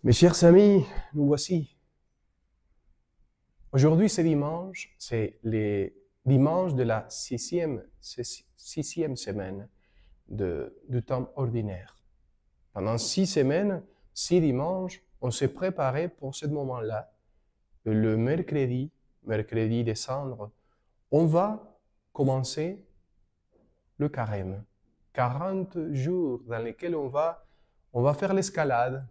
Mes chers amis, nous voici. Aujourd'hui, c'est dimanche, c'est le dimanche de la sixième semaine du temps ordinaire. Pendant 6 semaines, 6 dimanches, on s'est préparé pour ce moment-là. Le mercredi des cendres, on va commencer le carême. 40 jours dans lesquels on va faire l'escalade.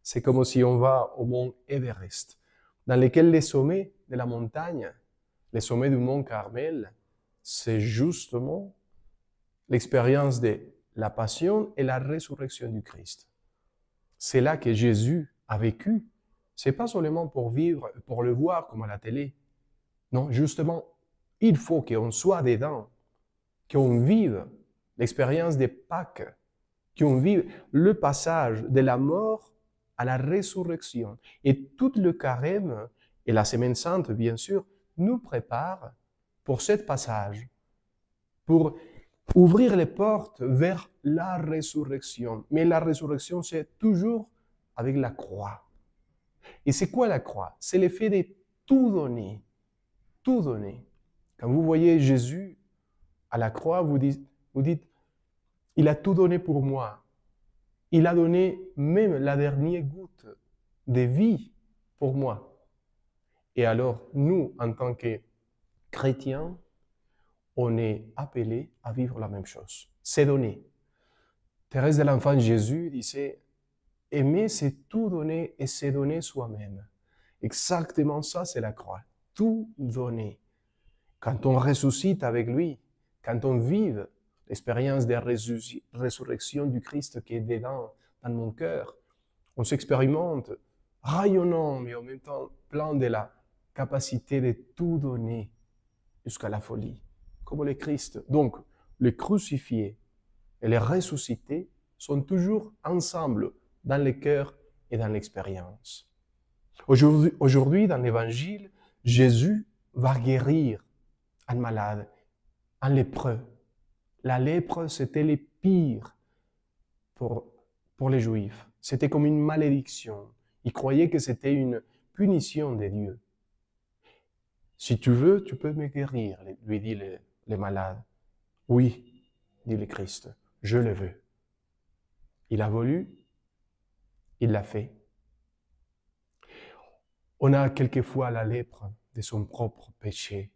C'est comme si on va au mont Everest, dans lequel les sommets de la montagne, les sommets du mont Carmel, c'est justement l'expérience de la passion et la résurrection du Christ. C'est là que Jésus a vécu. C'est pas seulement pour vivre, pour le voir comme à la télé. Non, justement, il faut qu'on soit dedans, qu'on vive l'expérience des Pâques, qu'on vive le passage de la mort à la résurrection. Et tout le carême et la Semaine Sainte, bien sûr, nous préparent pour ce passage, pour ouvrir les portes vers la résurrection. Mais la résurrection, c'est toujours avec la croix. Et c'est quoi la croix? C'est le fait de tout donner. Tout donner. Quand vous voyez Jésus à la croix, vous dites, il a tout donné pour moi. Il a donné même la dernière goutte de vie pour moi. Et alors, nous, en tant que chrétiens, on est appelés à vivre la même chose. C'est donné. Thérèse de l'Enfant Jésus disait, aimer, c'est tout donner et c'est donner soi-même. Exactement ça, c'est la croix. Tout donner. Quand on ressuscite avec lui, quand on vive l'expérience de la résurrection du Christ qui est dedans, dans mon cœur, on s'expérimente rayonnant, mais en même temps plein de la capacité de tout donner jusqu'à la folie, comme le Christ. Donc, le crucifié et le ressuscité sont toujours ensemble dans le cœur et dans l'expérience. Aujourd'hui, dans l'Évangile, Jésus va guérir un malade, un lépreux. La lèpre, c'était le pire pour les Juifs. C'était comme une malédiction. Ils croyaient que c'était une punition de Dieu. Si tu veux, tu peux me guérir, lui dit le malade. Oui, dit le Christ, je le veux. Il a voulu, il l'a fait. On a quelquefois la lèpre de son propre péché,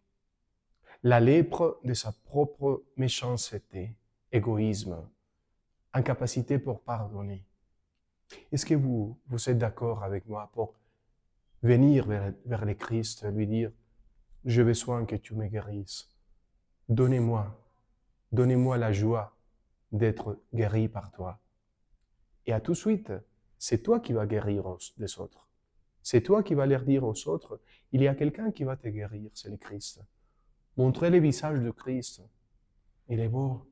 la lèpre de sa propre méchanceté, égoïsme, incapacité pour pardonner. Est-ce que vous êtes d'accord avec moi pour venir vers le Christ, lui dire, j'ai besoin que tu me guérisses. Donnez-moi la joie d'être guéri par toi. Et à tout de suite, c'est toi qui vas guérir les autres. C'est toi qui vas leur dire aux autres, il y a quelqu'un qui va te guérir, c'est le Christ. Montrez le visage de Christ. Il est beau.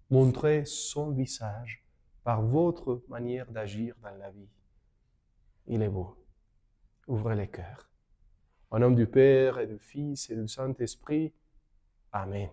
Montrez son visage par votre manière d'agir dans la vie. Il est beau. Ouvrez les cœurs. Au nom du Père et du Fils et du Saint-Esprit. Amen.